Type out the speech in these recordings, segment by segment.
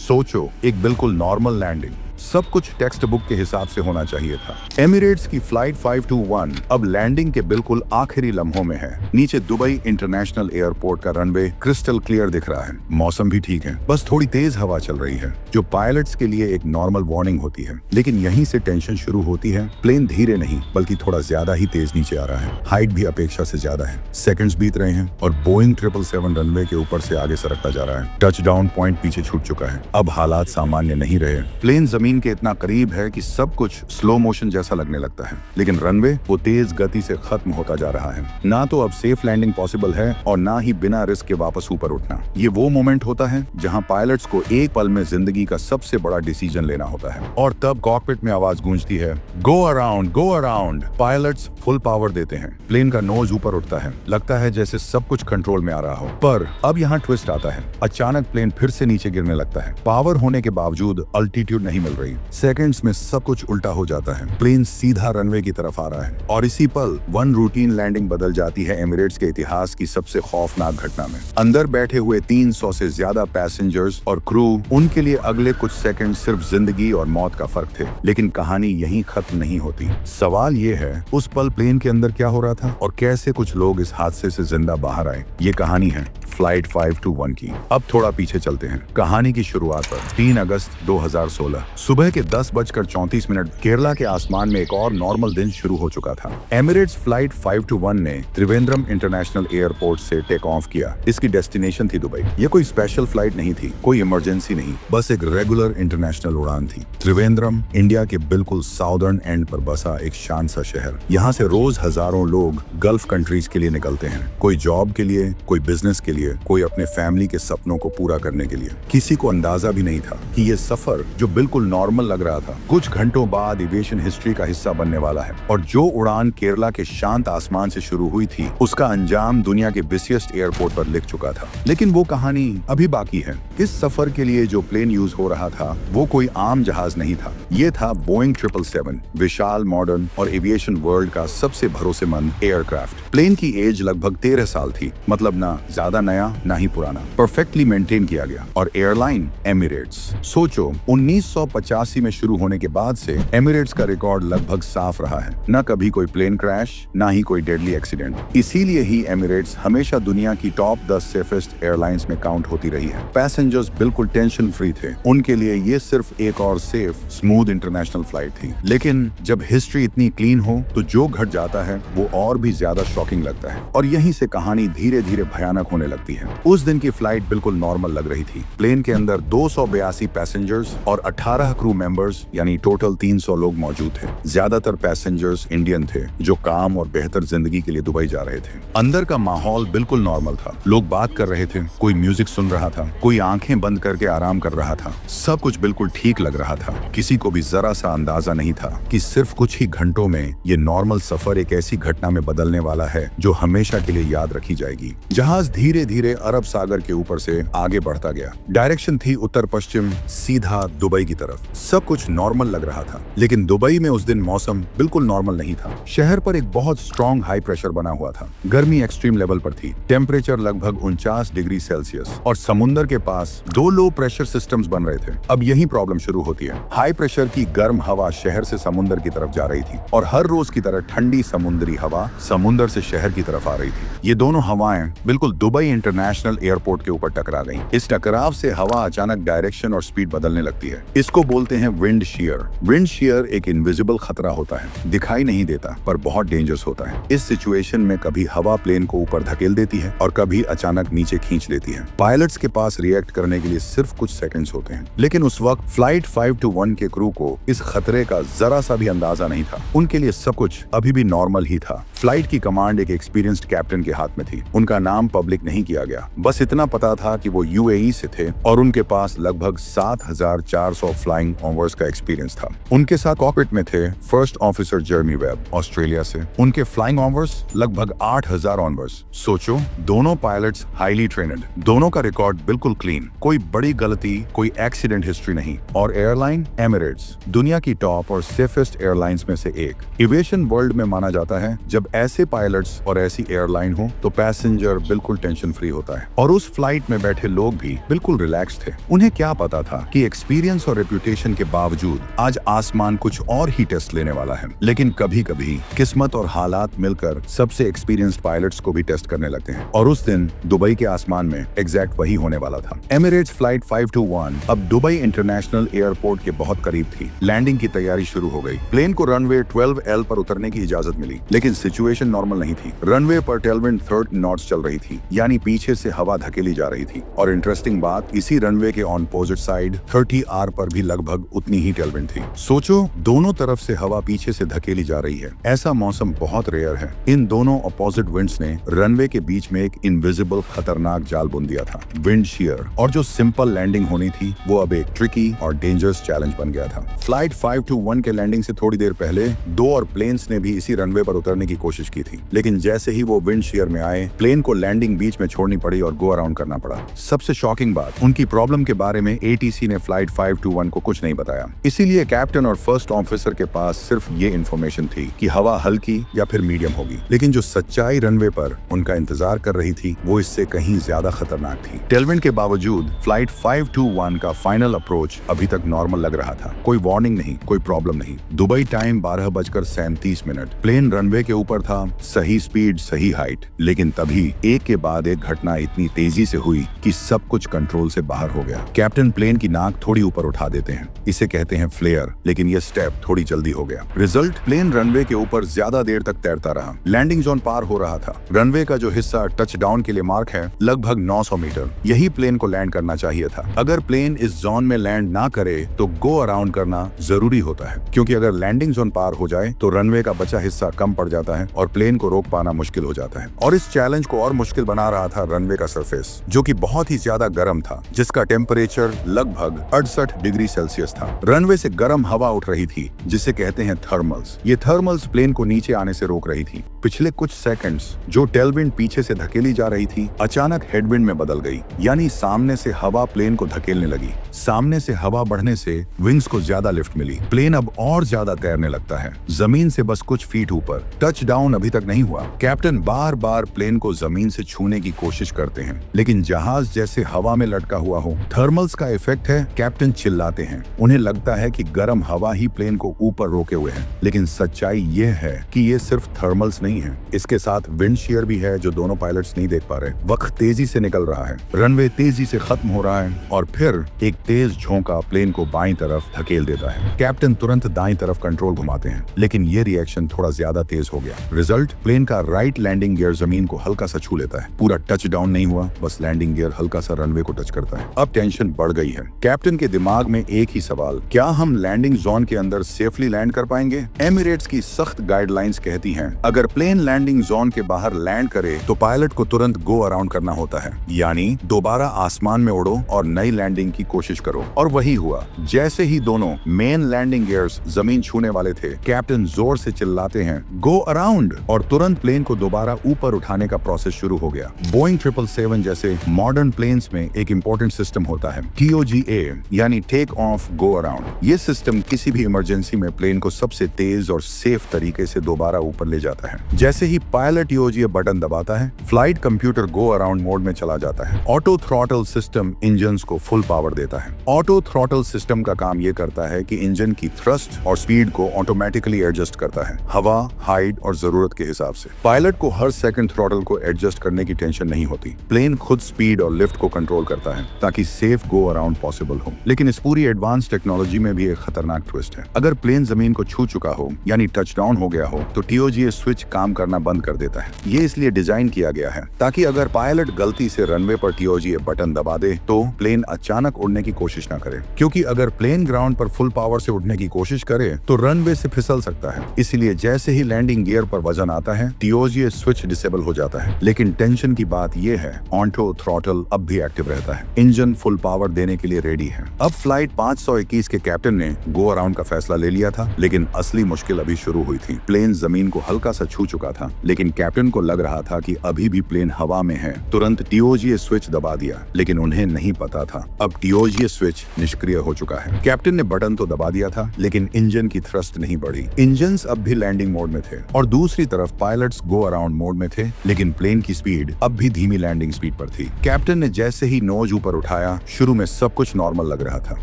सोचो, एक बिल्कुल नॉर्मल लैंडिंग, सब कुछ टेक्स्ट बुक के हिसाब से होना चाहिए था। एमिरेट्स की फ्लाइट 521 अब लैंडिंग के बिल्कुल आखिरी लम्हों में है। नीचे दुबई इंटरनेशनल एयरपोर्ट का रनवे क्रिस्टल क्लियर दिख रहा है, मौसम भी ठीक है, बस थोड़ी तेज हवा चल रही है जो पायलट्स के लिए एक नॉर्मल वार्निंग होती है। लेकिन यहीं से टेंशन शुरू होती है। प्लेन धीरे नहीं बल्कि थोड़ा ज्यादा ही तेज नीचे आ रहा है। हाइट भी अपेक्षा से ज्यादा है। सेकंड्स बीत रहे हैं और बोइंग 777 रनवे के ऊपर से आगे सरकता जा रहा है। टच डाउन पॉइंट पीछे छूट चुका है। अब हालात सामान्य नहीं रहे। प्लेन जमीन के इतना करीब है कि सब कुछ स्लो मोशन जैसा लगने लगता है, लेकिन रनवे वो तेज गति से खत्म होता जा रहा है। ना तो अब सेफ लैंडिंग पॉसिबल है और ना ही बिना रिस्क के वापस ऊपर उठना। ये वो मोमेंट होता है जहां पायलट्स को एक पल में जिंदगी का सबसे बड़ा डिसीजन लेना होता है। और तब कॉकपिट में आवाज गूंजती है, go around, go around. Pilots full power देते हैं। प्लेन का नोज ऊपर उठता है। लगता है जैसे सब कुछ कंट्रोल में आ रहा हो। पर अब यहाँ ट्विस्ट आता है। अचानक प्लेन फिर से नीचे गिरने लगता है। पावर होने के बावजूद अल्टीट्यूड नहीं मिल रही। सेकंड्स में सब कुछ उल्टा हो जाता है। प्लेन सीधा रनवे की तरफ आ रहा है और इसी पल वन रूटीन लैंडिंग बदल जाती है एमिरेट्स के इतिहास की सबसे खौफनाक घटना में। अंदर बैठे हुए 300 से ज्यादा पैसेंजर्स और क्रू, उनके लिए अगले कुछ सेकंड सिर्फ जिंदगी और मौत का फर्क थे। लेकिन कहानी यहीं खत्म नहीं होती। सवाल ये है, उस पल प्लेन के अंदर क्या हो रहा था और कैसे कुछ लोग इस हादसे से जिंदा बाहर आए। ये कहानी है फ्लाइट 521 की। अब थोड़ा पीछे चलते हैं कहानी की शुरुआत पर। 3 अगस्त 2016 सुबह के 10:34 केरला के आसमान में एक और नॉर्मल दिन शुरू हो चुका था। एमिरेट्स फ्लाइट 521 ने त्रिवेंद्रम इंटरनेशनल एयरपोर्ट से टेक ऑफ किया। इसकी डेस्टिनेशन थी दुबई। ये कोई स्पेशल फ्लाइट नहीं थी, कोई इमरजेंसी नहीं, बस एक रेगुलर इंटरनेशनल उड़ान थी। त्रिवेंद्रम इंडिया के बिल्कुल साउदर्न एंड पर बसा एक शांत सा शहर। यहाँ से रोज हजारों लोग गल्फ कंट्रीज के लिए निकलते हैं। कोई जॉब के लिए, कोई बिजनेस के लिए, कोई अपने फैमिली के सपनों को पूरा करने के लिए। किसी को अंदाजा भी नहीं था कि ये सफर जो बिल्कुल नॉर्मल लग रहा था कुछ घंटों बाद एविएशन हिस्ट्री का हिस्सा बनने वाला है। और जो उड़ान केरला के शांत आसमान से शुरू हुई थी उसका अंजाम दुनिया के बिसिएस्ट एयरपोर्ट पर लिख चुका था। लेकिन वो कहानी अभी बाकी है। इस सफर के लिए जो प्लेन यूज हो रहा था वो कोई आम जहाज नहीं था। ये था बोइंग 777, विशाल, मॉडर्न और एविएशन वर्ल्ड का सबसे भरोसेमंद एयरक्राफ्ट। प्लेन की एज लगभग 13 साल थी, मतलब ना ज्यादा नया ना ही पुराना, परफेक्टली मेंटेन किया गया। और एयरलाइन एमिरेट्स। सोचो, 1985 में शुरू होने के बाद से एमिरेट्स का रिकॉर्ड लगभग साफ रहा है। न कभी कोई प्लेन क्रैश, ना ही कोई डेडली एक्सीडेंट। इसीलिए ही एमिरेट्स हमेशा दुनिया की टॉप 10 सेफेस्ट एयरलाइंस में काउंट होती रही है। पैसेंजर्स बिल्कुल टेंशन फ्री थे। उनके लिए ये सिर्फ एक और सेफ, स्मूथ इंटरनेशनल फ्लाइट थी। लेकिन जब हिस्ट्री इतनी क्लीन हो तो जो घट जाता है वो और भी ज्यादा शॉकिंग लगता है। और यहीं से कहानी धीरे धीरे भयानक होने लगती है। उस दिन की फ्लाइट बिल्कुल नॉर्मल लग रही थी। प्लेन के अंदर 282 पैसेंजर्स और 18 क्रू मेंबर्स यानी टोटल 300 लोग मौजूद थे। ज्यादातर पैसेंजर्स इंडियन थे जो काम और बेहतर जिंदगी के लिए दुबई जा रहे थे। अंदर का माहौल बिल्कुल नॉर्मल था। लोग बात कर रहे थे, कोई म्यूजिक सुन रहा था, कोई आंखें बंद करके आराम कर रहा था। सब कुछ बिल्कुल ठीक लग रहा था। किसी को भी जरा सा अंदाजा नहीं था कि सिर्फ कुछ ही घंटों में ये नॉर्मल सफर एक ऐसी घटना में बदलने वाला है जो हमेशा के लिए याद रखी जाएगी। जहाज धीरे धीरे अरब सागर के ऊपर से आगे बढ़ता गया। डायरेक्शन थी उत्तर पश्चिम, सीधा दुबई की तरफ। सब कुछ नॉर्मल लग रहा था। लेकिन दुबई में उस दिन मौसम बिल्कुल नॉर्मल नहीं था। शहर पर एक बहुत स्ट्रॉन्ग हाई प्रेशर बना हुआ था। गर्मी एक्सट्रीम लेवल पर थी। टेम्परेचर लगभग 49 डिग्री सेल्सियस और समुद्र के पास 2 लो प्रेशर सिस्टम्स बन रहे थे। अब यही प्रॉब्लम शुरू होती है। हाई प्रेशर की गर्म हवा शहर से समुद्र की तरफ जा रही थी और हर रोज की तरह ठंडी समुद्री हवा समुद्र से शहर की तरफ आ रही थी। ये दोनों हवाएं बिल्कुल दुबई इंटरनेशनल एयरपोर्ट के ऊपर टकरा गई। इस टकराव से हवा अचानक डायरेक्शन और स्पीड बदलने लगती है। इसको बोलते हैं विंड शीयर। विंड शीयर एक इनविजिबल खतरा होता है, दिखाई नहीं देता पर बहुत डेंजरस होता है। इस सिचुएशन में कभी हवा प्लेन को ऊपर धकेल देती है और कभी अचानक नीचे खींच लेती है। पायलट्स के पास रिएक्ट करने के लिए सिर्फ कुछ सेकंड्स होते हैं। लेकिन उस वक्त फ्लाइट 521 के क्रू को इस खतरे का जरा सा भी अंदाजा नहीं था। उनके लिए सब कुछ अभी भी नॉर्मल ही था। फ्लाइट की कमांड एक एक्सपीरियंस्ड कैप्टन के हाथ में थी। उनका नाम पब्लिक नहीं किया गया, बस इतना पता था कि वो यूएई से थे और उनके पास लगभग 7400 फ्लाइंग ऑनवर्स का एक्सपीरियंस था। उनके साथ कॉकपिट में थे फर्स्ट ऑफिसर जर्मी वेब ऑस्ट्रेलिया से। उनके फ्लाइंग ऑनवर्स लगभग 8000 ऑनवर्स। सोचो, दोनों पायलट्स हाईली ट्रेन्ड, दोनों का रिकॉर्ड बिल्कुल क्लीन, कोई बड़ी गलती, कोई एक्सीडेंट हिस्ट्री नहीं। और एयरलाइन एमिरेट्स, दुनिया की टॉप और सेफेस्ट एयरलाइंस में से एक। एविएशन वर्ल्ड में माना जाता है जब ऐसे पायलट्स और ऐसी एयरलाइन हो तो पैसेंजर बिल्कुल टेंशन फ्री होता है और उस फ्लाइट में बैठे लोग भी बिल्कुल रिलैक्स थे। उन्हें क्या पता था कि एक्सपीरियंस और रेप्यूटेशन के बावजूद आज आसमान कुछ और ही टेस्ट लेने वाला है। लेकिन कभी कभी किस्मत और हालात मिलकर सबसे एक्सपीरियंस्ड पायलट्स को भी टेस्ट करने लगते हैं और उस दिन दुबई के आसमान में एग्जैक्ट वही होने वाला था। एमिरेट्स फ्लाइट 521 अब दुबई इंटरनेशनल एयरपोर्ट के बहुत करीब थी। लैंडिंग की तैयारी शुरू हो गई। प्लेन को रनवे 12L पर उतरने की इजाजत मिली, लेकिन सिचुएशन नॉर्मल नहीं थी। रनवे पर टेलविंड 30 नॉट्स चल रही थी, यानी पीछे से हवा धकेली जा रही थी। और इंटरेस्टिंग बात, इसी रनवे के ऑन अपोजिट साइड 30R पर भी लगभग उतनी ही टेलविंड थी। सोचो, दोनों तरफ से हवा पीछे से धकेली जा रही है। ऐसा मौसम बहुत रेयर है। इन दोनों अपोजिट विंड्स ने रनवे के बीच में एक इनविजिबल खतरनाक जाल बुन दिया था। विंड शियर और जो सिंपल लैंडिंग होनी थी वो अब एक ट्रिकी और डेंजरस चैलेंज बन गया था। फ्लाइट 521 के लैंडिंग से थोड़ी देर पहले दो और प्लेन्स ने भी इसी रनवे पर उतरने की कोशिश की थी, लेकिन जैसे ही वो विंड शियर में आए, प्लेन को लैंडिंग बीच में छोड़नी पड़ी और गो अराउंड करना पड़ा। सबसे शॉकिंग बात, उनकी प्रॉब्लम के बारे में ATC ने फ्लाइट 521 को कुछ नहीं बताया। इसीलिए कैप्टन और फर्स्ट ऑफिसर के पास सिर्फ ये इन्फॉर्मेशन थी कि हवा हल्की या फिर मीडियम होगी। लेकिन जो सच्चाई रनवे पर उनका इंतजार कर रही थी वो इससे कहीं ज्यादा खतरनाक थी। टेलविंड के बावजूद फ्लाइट 521 का फाइनल अप्रोच अभी तक नॉर्मल लग रहा था। कोई वार्निंग नहीं, कोई प्रॉब्लम नहीं। Dubai time 12:37। प्लेन रनवे के ऊपर था, सही स्पीड, सही हाइट। लेकिन तभी एक के बाद एक घटना इतनी तेजी से हुई कि सब कुछ कंट्रोल से बाहर हो गया। कैप्टन प्लेन की नाक थोड़ी ऊपर उठा देते हैं, इसे कहते हैं फ्लेयर, लेकिन ये स्टेप थोड़ी जल्दी हो गया। रिजल्ट, प्लेन रनवे के ऊपर ज्यादा देर तक तैरता रहा। लैंडिंग जोन पार हो रहा था। रनवे का जो हिस्सा टच डाउन के लिए मार्क है, लगभग 900 मीटर, यही प्लेन को लैंड करना चाहिए था। अगर प्लेन इस जोन में लैंड ना करे तो गो अराउंड करना जरूरी होता है, क्योंकि अगर लैंडिंग जोन पार हो जाए तो रनवे का बचा हिस्सा कम पड़ जाता है और प्लेन को रोक पाना मुश्किल हो जाता है। और इस चैलेंज को और मुश्किल बना रहा था रनवे का सरफेस, जो कि बहुत ही ज्यादा गर्म था, जिसका टेम्परेचर लगभग 68 डिग्री सेल्सियस था। रनवे से गर्म हवा उठ रही थी, जिसे कहते हैं थर्मल्स। ये थर्मल्स प्लेन को नीचे आने से रोक रही थी। पिछले कुछ सेकंड्स जो टेलविंड पीछे से धकेली जा रही थी, अचानक हेडविंड में बदल गई, यानी सामने से हवा प्लेन को धकेलने लगी। सामने से हवा बढ़ने से विंग्स को ज्यादा लिफ्ट मिली। प्लेन अब और ज्यादा तैरने लगता है, जमीन से बस कुछ फीट ऊपर। टच डाउन अभी तक नहीं हुआ। कैप्टन बार बार प्लेन को जमीन से छूने की कोशिश करते हैं, लेकिन जहाज जैसे हवा में लटका हुआ हो। थर्मल्स का इफेक्ट है। कैप्टन चिल्लाते हैं। उन्हें लगता है कि गर्म हवा ही प्लेन को ऊपर रोके हुए है, लेकिन सच्चाई ये है कि ये सिर्फ थर्मल्स नहीं है, इसके साथ विंड शियर भी है जो दोनों पायलट्स नहीं देख पा रहे। वक्त तेजी से निकल रहा है। रनवे तेजी से खत्म हो रहा है और फिर एक तेज झोंका प्लेन को बाईं तरफ धकेल देता है। कैप्टन तुरंत दाईं तरफ कंट्रोल घुमाते हैं, लेकिन ये रिएक्शन थोड़ा ज्यादा तेज हो गया। रिजल्ट, प्लेन का राइट लैंडिंग गियर जमीन को हल्का सा छू लेता है। पूरा टच डाउन नहीं हुआ, बस लैंडिंग गियर हल्का सा रनवे को टच करता है। अब टेंशन बढ़ गई है। कैप्टन के दिमाग में एक ही सवाल, क्या हम लैंडिंग जोन के अंदर सेफली लैंड कर पाएंगे? एमिरेट्स की सख्त गाइडलाइंस कहती हैं, अगर प्लेन लैंडिंग जोन के बाहर लैंड करे तो पायलट को तुरंत गो अराउंड करना होता है, यानी दोबारा आसमान में उड़ो और नई लैंडिंग की कोशिश करो। और वही हुआ। जैसे ही दोनों मेन लैंडिंग गियर्स जमीन छूने वाले थे, कैप्टन जोर से चिल्लाते हैं, गो अराउंड, और तुरंत प्लेन को दोबारा ऊपर उठाने का प्रोसेस शुरू हो गया। बोइंग 777 जैसे मॉडर्न प्लेन्स में एक इंपॉर्टेंट सिस्टम होता है, TOGA, यानी टेक ऑफ गो अराउंड। ये सिस्टम किसी भी इमरजेंसी में प्लेन को सबसे तेज और सेफ तरीके से दोबारा ऊपर ले जाता है। जैसे ही पायलट TOGA बटन दबाता है, flight computer go around mode में चला जाता है। ऑटो थ्रॉटल सिस्टम इंजन्स को फुल पावर देता है। ऑटो थ्रॉटल सिस्टम का काम ये करता है कि इंजन की थ्रस्ट और स्पीड को ऑटोमेटिकली एडजस्ट करता है, हवा, हाइट और जरूरत के हिसाब से। पायलट को हर सेकंड थ्रॉटल को एडजस्ट करने की टेंशन नहीं होती। प्लेन खुद स्पीड और लिफ्ट को कंट्रोल करता है ताकि सेफ गो अराउंड पॉसिबल हो। लेकिन इस पूरी एडवांस टेक्नोलॉजी में भी एक खतरनाक ट्विस्ट है। अगर प्लेन जमीन को छू चुका हो, यानी टच डाउन हो गया हो, तो TOGA स्विच काम करना बंद कर देता है। ये इसलिए डिजाइन किया गया है ताकि अगर पायलट गलती से रनवे पर TOGA बटन दबा दे तो प्लेन अचानक उड़ने की कोशिश ना करे, क्योंकि अगर प्लेन ग्राउंड पर फुल पावर से उड़ने की कोशिश करे तो रनवे से फिसल सकता है। इसलिए जैसे ही लैंडिंग गियर पर वजन आता है, TOGA स्विच डिसेबल हो जाता है। लेकिन टेंशन की बात यह है, ऑटो थ्रॉटल अब भी एक्टिव रहता है। इंजन फुल पावर देने के लिए रेडी है। अब फ्लाइट 521 के कैप्टन ने गो अराउंड का फैसला ले लिया था, लेकिन असली मुश्किल अभी शुरू हुई थी। प्लेन जमीन को हल्का सा छू चुका था, लेकिन कैप्टन को लग रहा था कि अभी भी प्लेन हवा में है। तुरंत TOGA स्विच दबा दिया, लेकिन उन्हें नहीं पता था अब TOGA स्विच निष्क्रिय हो चुका है। कैप्टन ने बटन तो दबा दिया था, लेकिन इंजन की थ्रस्ट नहीं बढ़ी। इंजन्स अब भी लैंडिंग मोड में थे और दूर दूसरी तरफ पायलट्स गो अराउंड मोड में थे, लेकिन प्लेन की स्पीड अब भी धीमी लैंडिंग स्पीड पर थी। कैप्टन ने जैसे ही नोज ऊपर उठाया, शुरू में सब कुछ नॉर्मल लग रहा था।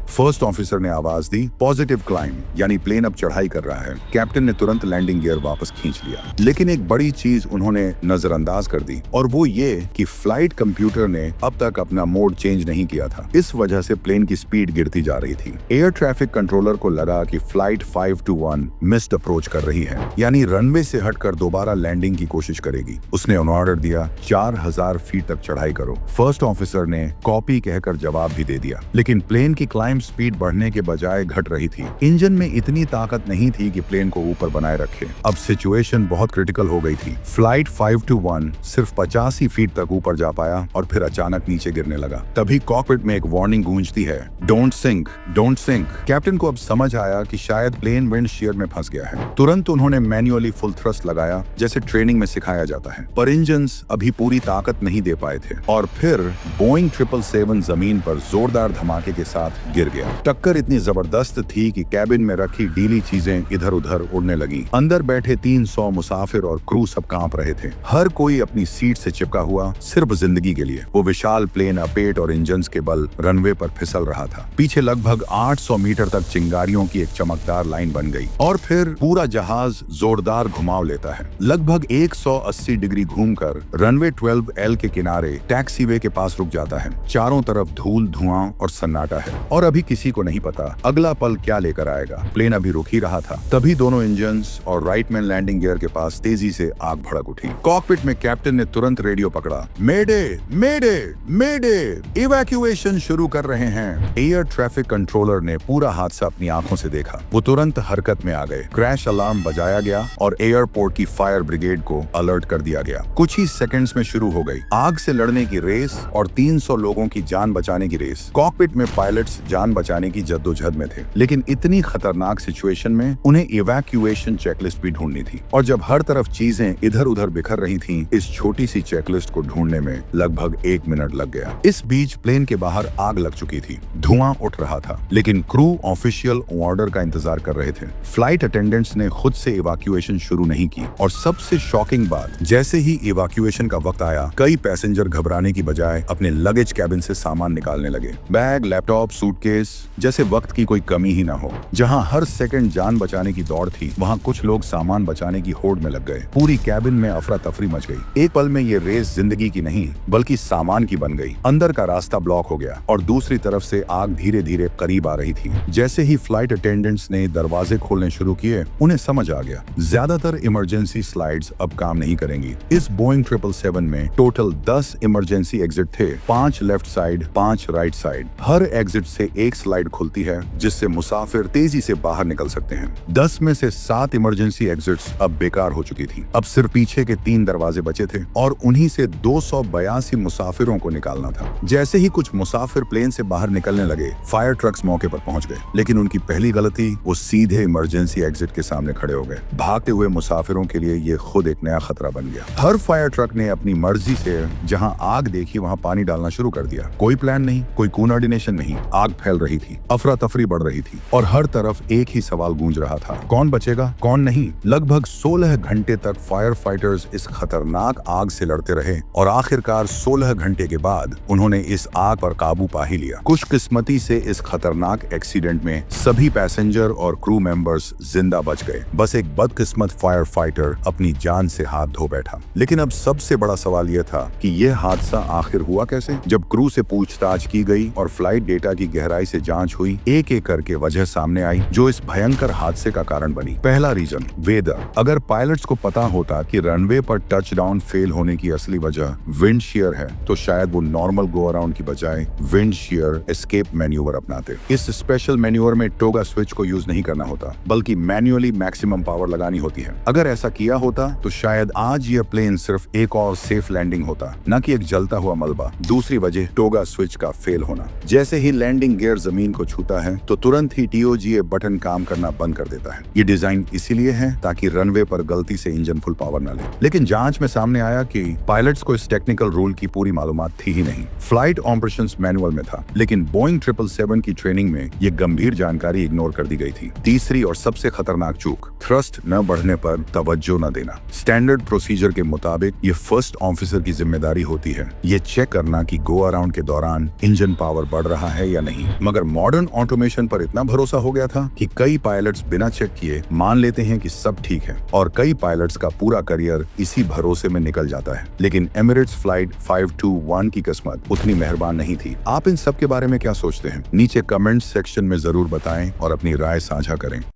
फर्स्ट ऑफिसर ने आवाज दी, पॉजिटिव क्लाइंब, यानी प्लेन अब चढ़ाई कर रहा है। कैप्टन ने तुरंत लैंडिंग गियर वापस खींच लिया, लेकिन एक बड़ी चीज उन्होंने नजरअंदाज कर दी, और वो ये कि फ्लाइट कंप्यूटर ने अब तक अपना मोड चेंज नहीं किया था। इस वजह से प्लेन की स्पीड गिरती जा रही थी। एयर ट्रैफिक कंट्रोलर को लगा कि फ्लाइट 521 मिस्ड अप्रोच कर रही है, यानी रनवे से हटकर दोबारा लैंडिंग की कोशिश करेगी। उसने ऑर्डर दिया, 4000 फीट तक चढ़ाई करो। फर्स्ट ऑफिसर ने कॉपी कहकर जवाब भी दे दिया, लेकिन प्लेन की क्लाइंब स्पीड बढ़ने के बजाय घट रही थी। इंजन में इतनी ताकत नहीं थी कि प्लेन को ऊपर बनाए रखे। अब सिचुएशन बहुत क्रिटिकल हो गई थी। फ्लाइट 521 सिर्फ 85 फीट तक ऊपर जा पाया और फिर अचानक नीचे गिरने लगा। तभी कॉकपिट में एक वार्निंग गूंजती है, don't sink, don't sink. Captain को अब समझ आया कि शायद प्लेन विंड शीयर में फंस गया है। तुरंत उन्होंने मैन्युअली फुल थ्रस्ट लगाया, जैसे ट्रेनिंग में सिखाया जाता है, पर इंजन्स अभी पूरी ताकत नहीं दे पाए थे। और फिर बोइंग 777 जमीन पर जोरदार धमाके के साथ गिर गया। टक्कर इतनी जबरदस्त थी कि कैबिन में रखी गीली चीजें इधर उधर उड़ने लगी। अंदर बैठे 300 मुसाफिर और क्रू सब कांप रहे थे। हर कोई अपनी सीट से चिपका हुआ, सिर्फ जिंदगी के लिए। वो विशाल प्लेन अपेट और इंजन्स के बल रनवे पर फिसल रहा था। पीछे लगभग 800 मीटर तक चिंगारियों की एक चमकदार लाइन बन गई, और फिर पूरा जहाज जोरदार घुमाव लेता है। लगभग 180 डिग्री घूमकर रनवे 12L के किनारे टैक्सीवे के पास रुक जाता है। चारों तरफ धूल, धुआं और सन्नाटा है, और अभी किसी को नहीं पता अगला पल क्या लेकर आएगा। प्लेन अभी रुक ही रहा था, तभी दोनों इंजन्स और राइटमैन लैंडिंग गियर के पास तेजी से आग भड़क उठी। कॉकपिट में कैप्टन ने तुरंत रेडियो पकड़ा, मेडे, मेडे, मेडे, इवैक्यूएशन शुरू कर रहे हैं। एयर ट्रैफिक कंट्रोलर ने पूरा हादसा अपनी आंखों से देखा। वो तुरंत हरकत में आ गए। क्रैश अलार्म बजाया गया और एयरपोर्ट की फायर ब्रिगेड को अलर्ट कर दिया गया। कुछ ही सेकंड्स में शुरू हो गई आग से लड़ने की रेस और 300 लोगों की जान बचाने की रेस। कॉकपिट में पायलट्स जान बचाने की जद्दोजहद में थे, लेकिन इतनी खतरनाक सिचुएशन में उन्हें इवैक्यूएशन चेकलिस्ट भी ढूंढनी थी, और जब हर तरफ चीजें इधर उधर बिखर रही थीं, इस छोटी सी चेकलिस्ट को ढूंढने में लगभग 1 मिनट लग गया। इस बीच प्लेन के बाहर आग लग चुकी थी, धुआं उठ रहा था, लेकिन क्रू ऑफिशियल ऑर्डर का इंतजार कर रहे थे। फ्लाइट अटेंडेंट्स ने खुद से इवैक्यूएशन शुरू नहीं की, और सबसे शॉकिंग बात, जैसे ही इवैक्यूएशन का वक्त आया, कई पैसेंजर घबराने की बजाय अपने लगेज कैबिन से सामान निकालने लगे। बैग, लैपटॉप, सूटकेस, जैसे वक्त की कोई कमी ही ना हो। जहां हर सेकंड जान बचाने की दौड़ थी, वहां कुछ लोग सामान बचाने की होड़ में लग गए। पूरी कैबिन में अफरा तफरी मच गई। एक पल में ये रेस जिंदगी की नहीं, बल्कि सामान की बन गई। अंदर का रास्ता ब्लॉक हो गया, और दूसरी तरफ से आग धीरे धीरे करीब आ रही थी। जैसे ही फ्लाइट अटेंडेंट्स ने दरवाजे खोलने शुरू किए, उन्हें समझ आ गया ज्यादातर इमरजेंसी स्लाइड्स अब काम नहीं करेंगी। इस बोइंग 777 में टोटल 10 इमरजेंसी एग्जिट थे, 5 लेफ्ट साइड, 5 राइट साइड। हर एग्जिट से एक स्लाइड खुलती है, जिससे मुसाफिर तेजी से बाहर निकल सकते हैं। 10 में से 7 इमरजेंसी एग्जिट्स अब बेकार हो चुकी थी। अब सिर्फ पीछे के 3 दरवाजे बचे थे, और उन्हीं से 282 मुसाफिरों को निकालना था। जैसे ही कुछ मुसाफिर प्लेन से बाहर निकलने लगे, फायर ट्रक्स मौके पर पहुंच गए, लेकिन उनकी पहली गलती, वो सीधे इमरजेंसी एग्जिट के सामने खड़े हो गए। भागते हुए मुसाफिरों के लिए ये खुद एक नया खतरा बन गया। हर फायर ट्रक ने अपनी मर्जी से जहां आग देखी वहां पानी डालना शुरू कर दिया। कोई प्लान नहीं, कोई कोऑर्डिनेशन नहीं। आग फैल रही थी, अफरा तफरी बढ़ रही थी, और हर तरफ एक ही सवाल गूंज रहा था, कौन बचेगा, कौन नहीं। लगभग 16 घंटे तक फायर फाइटर्स इस खतरनाक आग से लड़ते रहे, और आखिरकार 16 घंटे के बाद उन्होंने इस आग पर काबू पा ही लिया। खुशकिस्मती से इस खतरनाक एक्सीडेंट में सभी पैसेंजर और क्रू मेंबर्स जिंदा बच गए। बस एक बदकिस्मत फायर फाइटर अपनी जान से हाथ धो बैठा। लेकिन अब सबसे बड़ा सवाल यह था कि यह हादसा आखिर हुआ कैसे। जब क्रू से पूछताछ की गई और फ्लाइट डेटा की गहराई से जांच हुई, एक एक करके वजह सामने आई जो इस भयंकर हादसे का कारण बनी। पहला रीजन, वेदर। अगर पायलट्स को पता होता कि रनवे पर टचडाउन फेल होने की असली वजह विंड शीयर है, तो शायद वो नॉर्मल गो अराउंड की बजाय विंड शीयर एस्केप मैन्यूवर अपनाते। इस स्पेशल मैन्यूवर में टोगा स्विच को यूज नहीं करना होता, बल्कि मैन्युअली मैक्सिमम पावर लगानी होती है। अगर ऐसा किया होता तो शायद आज यह प्लेन सिर्फ एक और सेफ लैंडिंग होता, न कि एक जलता हुआ मलबा। दूसरी वजह, टोगा स्विच का फेल होना। जैसे ही लैंडिंग गियर जमीन को छूता है, तो तुरंत ही TOGA बटन काम करना बंद कर देता है। ये डिजाइन इसीलिए है ताकि रनवे पर गलती से इंजन फुल पावर न ले। लेकिन जांच में सामने आया कि पायलट्स को इस टेक्निकल रूल की पूरी मालूमात थी ही नहीं। फ्लाइट ऑपरेशंस मैनुअल में था, लेकिन बोइंग 777 की ट्रेनिंग में ये गंभीर जानकारी इग्नोर कर दी गई थी। तीसरी और सबसे खतरनाक चूक, थ्रस्ट न बढ़ने पर पर तवज्जो न देना। स्टैंडर्ड प्रोसीजर के मुताबिक ये फर्स्ट ऑफिसर की जिम्मेदारी होती है ये चेक करना कि गो अराउंड के दौरान इंजन पावर बढ़ रहा है या नहीं। मगर मॉडर्न ऑटोमेशन पर इतना भरोसा हो गया था कि कई पायलट्स बिना चेक किए मान लेते हैं कि सब ठीक है और कई पायलट्स का पूरा करियर इसी भरोसे में निकल जाता है। लेकिन एमिरेट्स फ्लाइट 521 की किस्मत उतनी मेहरबान नहीं थी। आप इन सब के बारे में क्या सोचते हैं? नीचे कमेंट सेक्शन में जरूर बताएं और अपनी राय साझा करें।